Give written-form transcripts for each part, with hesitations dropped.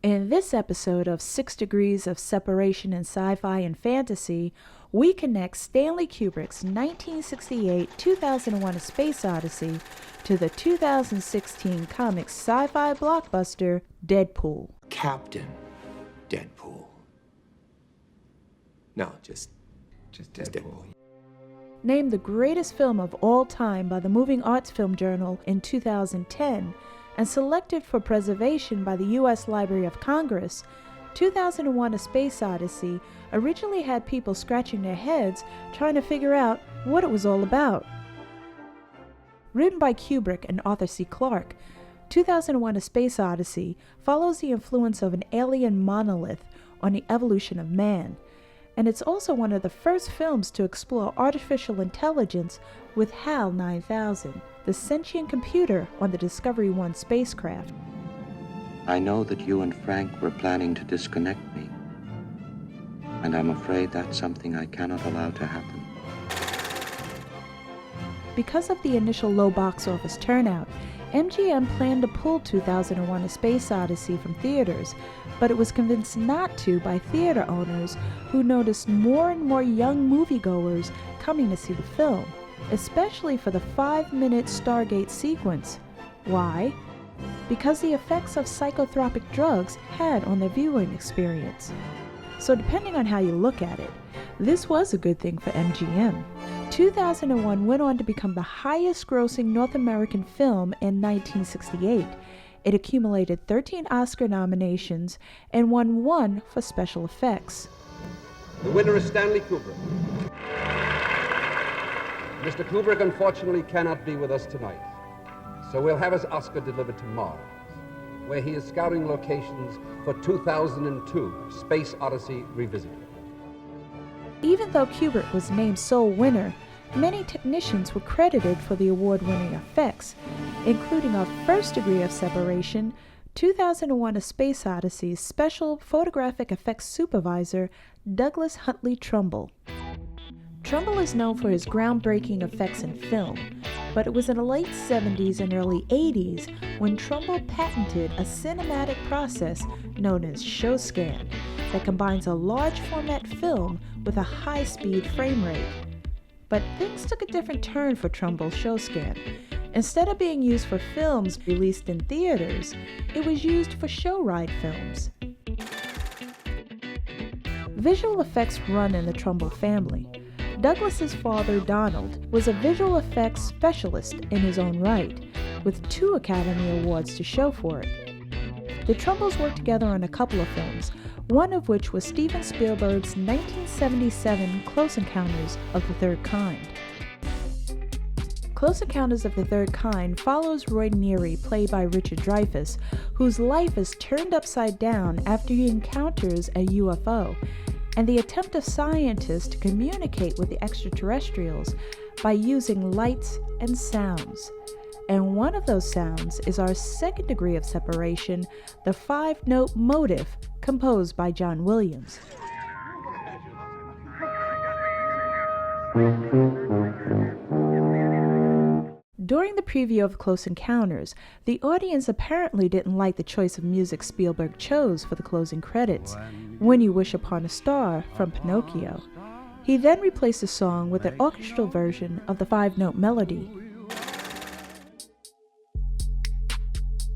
In this episode of 6 Degrees of Separation in Sci-Fi and Fantasy, we connect Stanley Kubrick's 1968 2001 A Space Odyssey to the 2016 Comic Sci Fi blockbuster Deadpool. Captain Deadpool. No, just Deadpool. Named the greatest film of all time by the Moving Arts Film Journal in 2010, and selected for preservation by the U.S. Library of Congress, 2001 A Space Odyssey originally had people scratching their heads trying to figure out what it was all about. Written by Kubrick and Arthur C. Clarke, 2001 A Space Odyssey follows the influence of an alien monolith on the evolution of man, and it's also one of the first films to explore artificial intelligence with HAL 9000, the sentient computer on the Discovery 1 spacecraft. I know that you and Frank were planning to disconnect me, and I'm afraid that's something I cannot allow to happen. Because of the initial low box office turnout, MGM planned to pull 2001 A Space Odyssey from theaters, but it was convinced not to by theater owners who noticed more and more young moviegoers coming to see the film, especially for the 5-minute Stargate sequence. Why? Because the effects of psychotropic drugs had on their viewing experience. So depending on how you look at it, this was a good thing for MGM. 2001 went on to become the highest-grossing North American film in 1968. It accumulated 13 Oscar nominations and won 1 for special effects. The winner is Stanley Kubrick. Mr. Kubrick unfortunately cannot be with us tonight, so we'll have his Oscar delivered to Mars, where he is scouting locations for 2002 Space Odyssey Revisited. Even though Kubrick was named sole winner, many technicians were credited for the award-winning effects, including our first degree of separation, 2001 A Space Odyssey's special photographic effects supervisor, Douglas Huntley Trumbull. Trumbull is known for his groundbreaking effects in film, but it was in the late 70s and early 80s when Trumbull patented a cinematic process known as show scan that combines a large format film with a high-speed frame rate. But things took a different turn for Trumbull's show scan. Instead of being used for films released in theaters, it was used for show ride films. Visual effects run in the Trumbull family. Douglas's father, Donald, was a visual effects specialist in his own right, with 2 Academy Awards to show for it. The Trumbulls worked together on a couple of films, one of which was Steven Spielberg's 1977 Close Encounters of the Third Kind. Close Encounters of the Third Kind follows Roy Neary, played by Richard Dreyfuss, whose life is turned upside down after he encounters a UFO, and the attempt of scientists to communicate with the extraterrestrials by using lights and sounds. And one of those sounds is our second degree of separation, the 5-note motive, composed by John Williams. During the preview of Close Encounters, the audience apparently didn't like the choice of music Spielberg chose for the closing credits, When You Wish Upon a Star from Pinocchio. He then replaced the song with an orchestral version of the 5-note melody.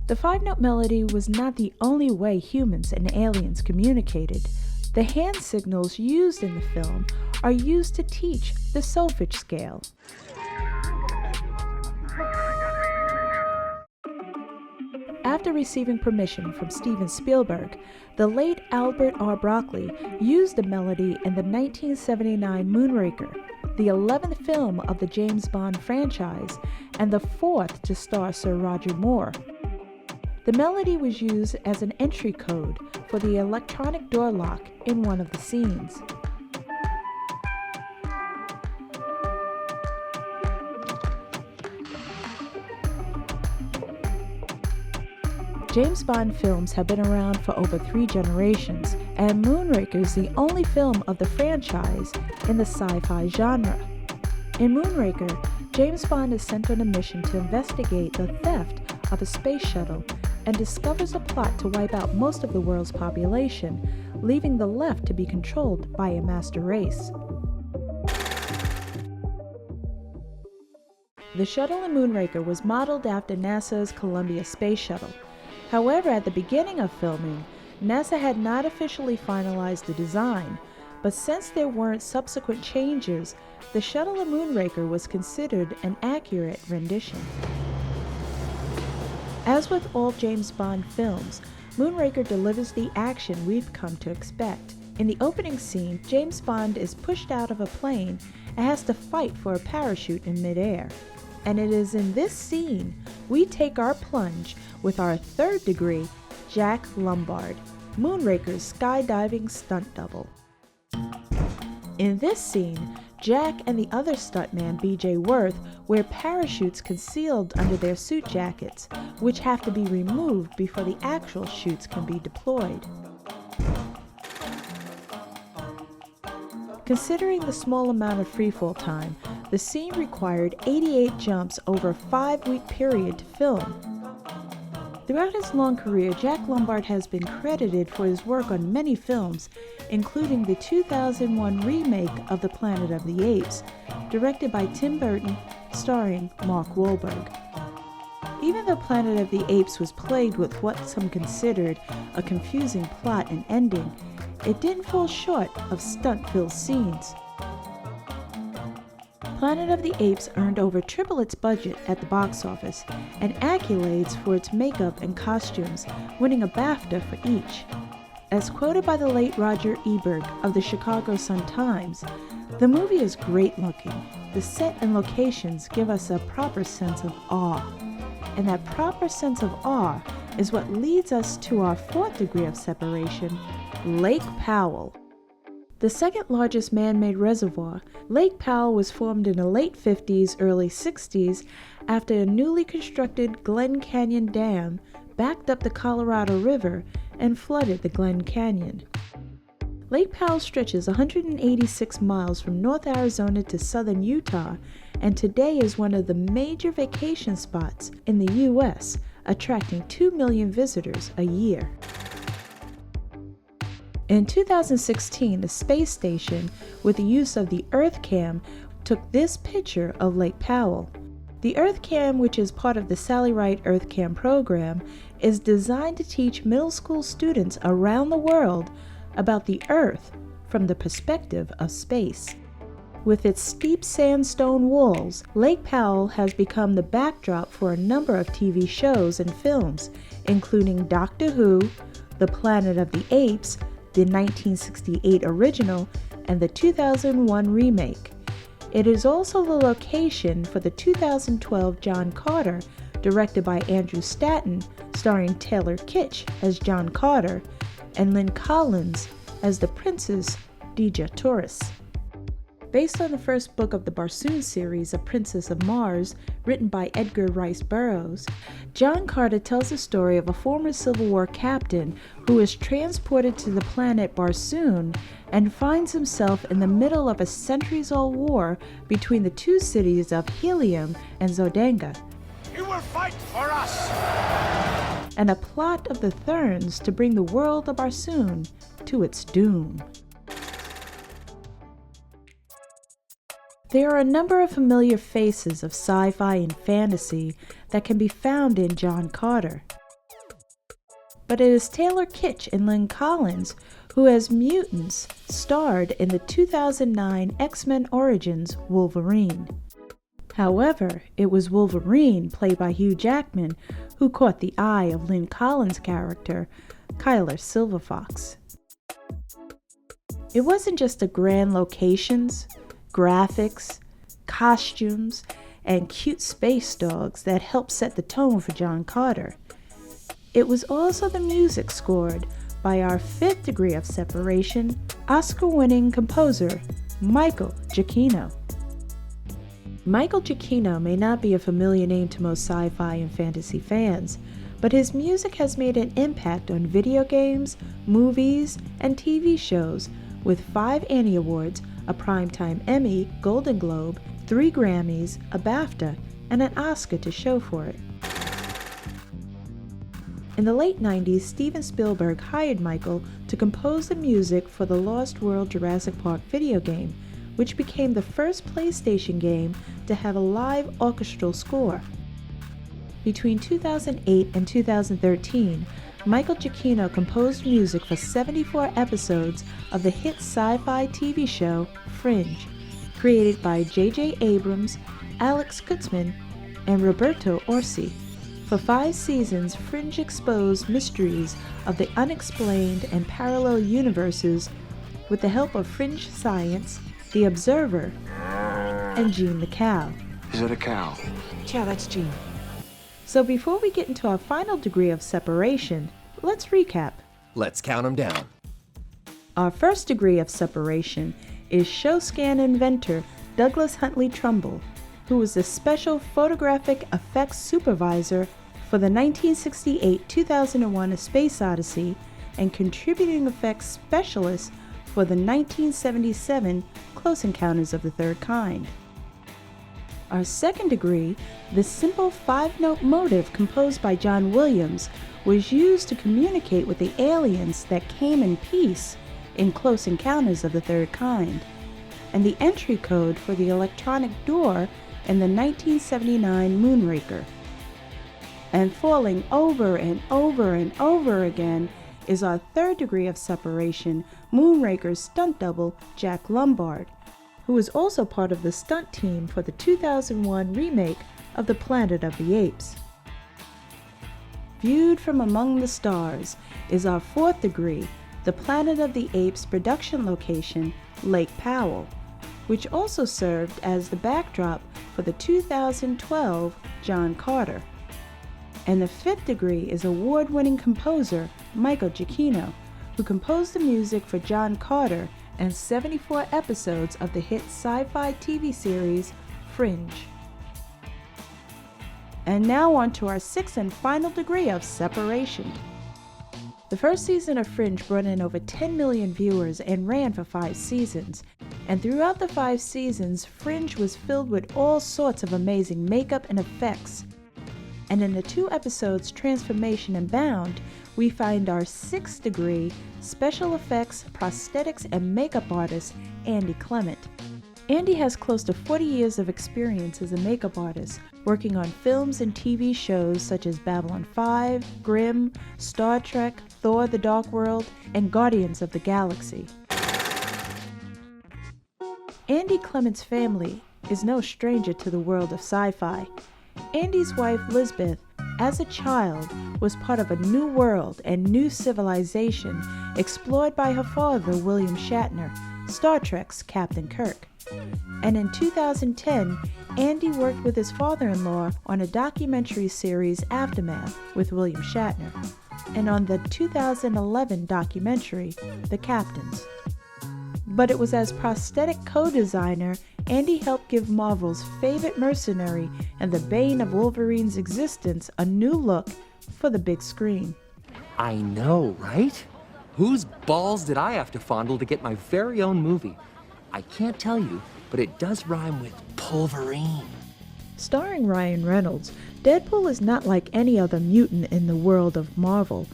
The 5-note melody was not the only way humans and aliens communicated. The hand signals used in the film are used to teach the solfege scale. After receiving permission from Steven Spielberg, the late Albert R. Broccoli used the melody in the 1979 Moonraker, the 11th film of the James Bond franchise and the 4th to star Sir Roger Moore. The melody was used as an entry code for the electronic door lock in one of the scenes. James Bond films have been around for over 3 generations, and Moonraker is the only film of the franchise in the sci-fi genre. In Moonraker, James Bond is sent on a mission to investigate the theft of a space shuttle and discovers a plot to wipe out most of the world's population, leaving the left to be controlled by a master race. The shuttle in Moonraker was modeled after NASA's Columbia Space Shuttle. However, at the beginning of filming, NASA had not officially finalized the design, but since there weren't subsequent changes, the shuttle in Moonraker was considered an accurate rendition. As with all James Bond films, Moonraker delivers the action we've come to expect. In the opening scene, James Bond is pushed out of a plane and has to fight for a parachute in midair. And it is in this scene we take our plunge with our third degree, Jack Lombard, Moonraker's skydiving stunt double. In this scene, Jack and the other stuntman, B.J. Worth, wear parachutes concealed under their suit jackets, which have to be removed before the actual chutes can be deployed. Considering the small amount of freefall time, the scene required 88 jumps over a 5-week period to film. Throughout his long career, Jack Lombard has been credited for his work on many films, including the 2001 remake of The Planet of the Apes, directed by Tim Burton, starring Mark Wahlberg. Even though Planet of the Apes was plagued with what some considered a confusing plot and ending, it didn't fall short of stunt-filled scenes. Planet of the Apes earned over triple its budget at the box office and accolades for its makeup and costumes, winning a BAFTA for each. As quoted by the late Roger Ebert of the Chicago Sun-Times, the movie is great looking. The set and locations give us a proper sense of awe. And that proper sense of awe is what leads us to our fourth degree of separation, Lake Powell. The second largest man-made reservoir, Lake Powell was formed in the late 50s, early 60s after a newly constructed Glen Canyon Dam backed up the Colorado River and flooded the Glen Canyon. Lake Powell stretches 186 miles from North Arizona to southern Utah and today is one of the major vacation spots in the U.S., attracting 2 million visitors a year. In 2016, the space station, with the use of the EarthCam, took this picture of Lake Powell. The EarthCam, which is part of the Sally Ride EarthCam program, is designed to teach middle school students around the world about the Earth from the perspective of space. With its steep sandstone walls, Lake Powell has become the backdrop for a number of TV shows and films, including Doctor Who, The Planet of the Apes, the 1968 original, and the 2001 remake. It is also the location for the 2012 John Carter, directed by Andrew Stanton, starring Taylor Kitsch as John Carter, and Lynn Collins as the Princess Dejah Thoris. Based on the first book of the Barsoom series, A Princess of Mars, written by Edgar Rice Burroughs, John Carter tells the story of a former Civil War captain who is transported to the planet Barsoom and finds himself in the middle of a centuries-old war between the two cities of Helium and Zodanga. You will fight for us! And a plot of the Therns to bring the world of Barsoom to its doom. There are a number of familiar faces of sci-fi and fantasy that can be found in John Carter. But it is Taylor Kitsch and Lynn Collins who, as mutants, starred in the 2009 X-Men Origins Wolverine. However, it was Wolverine, played by Hugh Jackman, who caught the eye of Lynn Collins' character, Kyler Silverfox. It wasn't just the grand locations, graphics, costumes, and cute space dogs that helped set the tone for John Carter. It was also the music scored by our fifth degree of separation, Oscar-winning composer Michael Giacchino. Michael Giacchino may not be a familiar name to most sci-fi and fantasy fans, but his music has made an impact on video games, movies, and TV shows, with 5 Annie Awards, a Primetime Emmy, Golden Globe, 3 Grammys, a BAFTA, and an Oscar to show for it. In the late 90s, Steven Spielberg hired Michael to compose the music for the Lost World Jurassic Park video game, which became the first PlayStation game to have a live orchestral score. Between 2008 and 2013, Michael Giacchino composed music for 74 episodes of the hit sci-fi TV show Fringe, created by J.J. Abrams, Alex Kurtzman, and Roberto Orci. For 5 seasons, Fringe exposed mysteries of the unexplained and parallel universes with the help of Fringe Science, The Observer, and Gene the Cow. Is that a cow? Yeah, that's Gene. So before we get into our final degree of separation, let's recap. Let's count them down. Our first degree of separation is show scan inventor Douglas Huntley Trumbull, who was the special photographic effects supervisor for the 1968-2001 A Space Odyssey and contributing effects specialist for the 1977 Close Encounters of the Third Kind. Our second degree, the simple 5-note motive composed by John Williams, was used to communicate with the aliens that came in peace in Close Encounters of the Third Kind, and the entry code for the electronic door in the 1979 Moonraker. And falling over and over and over again is our third degree of separation, Moonraker's stunt double, Jack Lombard, who is also part of the stunt team for the 2001 remake of The Planet of the Apes. Viewed from among the stars is our fourth degree, the Planet of the Apes production location, Lake Powell, which also served as the backdrop for the 2012 John Carter. And the fifth degree is award-winning composer Michael Giacchino, who composed the music for John Carter and 74 episodes of the hit sci-fi TV series Fringe. And now on to our sixth and final degree of separation. The first season of Fringe brought in over 10 million viewers and ran for 5 seasons. And throughout the 5 seasons, Fringe was filled with all sorts of amazing makeup and effects. And in the 2 episodes Transformation and Bound, we find our 6th degree special effects, prosthetics, and makeup artist, Andy Clement. Andy has close to 40 years of experience as a makeup artist, working on films and TV shows such as Babylon 5, Grimm, Star Trek, Thor: The Dark World, and Guardians of the Galaxy. Andy Clement's family is no stranger to the world of sci-fi. Andy's wife, Lisbeth, as a child, was part of a new world and new civilization explored by her father, William Shatner, Star Trek's Captain Kirk. And in 2010, Andy worked with his father-in-law on a documentary series Aftermath with William Shatner, and on the 2011 documentary The Captains. But it was as prosthetic co-designer, Andy helped give Marvel's favorite mercenary and the bane of Wolverine's existence a new look for the big screen. I know, right? Whose balls did I have to fondle to get my very own movie? I can't tell you, but it does rhyme with Pulverine. Starring Ryan Reynolds, Deadpool is not like any other mutant in the world of Marvel.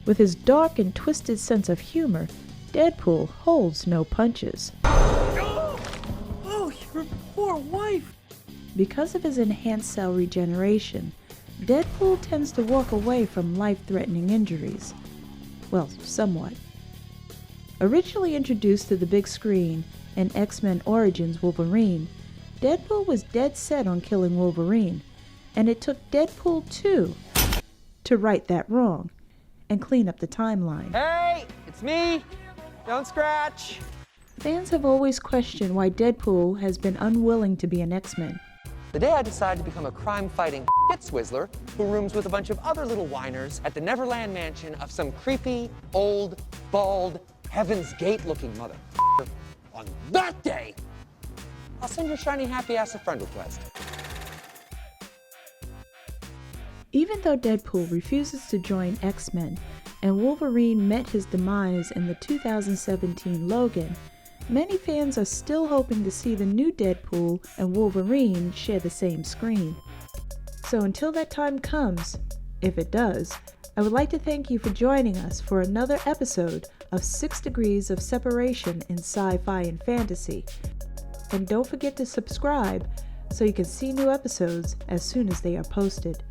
With his dark and twisted sense of humor, Deadpool holds no punches. Oh, your poor wife! Because of his enhanced cell regeneration, Deadpool tends to walk away from life-threatening injuries. Well, somewhat. Originally introduced to the big screen in X-Men Origins Wolverine, Deadpool was dead set on killing Wolverine, and it took Deadpool 2 to right that wrong and clean up the timeline. Hey, it's me. Don't scratch. Fans have always questioned why Deadpool has been unwilling to be an X-Men. The day I decided to become a crime-fighting shit swizzler who rooms with a bunch of other little whiners at the Neverland mansion of some creepy, old, bald, Heaven's Gate-looking mother. On that day, I'll send your shiny happy ass a friend request. Even though Deadpool refuses to join X-Men and Wolverine met his demise in the 2017 Logan, many fans are still hoping to see the new Deadpool and Wolverine share the same screen. So until that time comes, if it does, I would like to thank you for joining us for another episode of 6 Degrees of Separation in Sci-Fi and Fantasy. And don't forget to subscribe so you can see new episodes as soon as they are posted.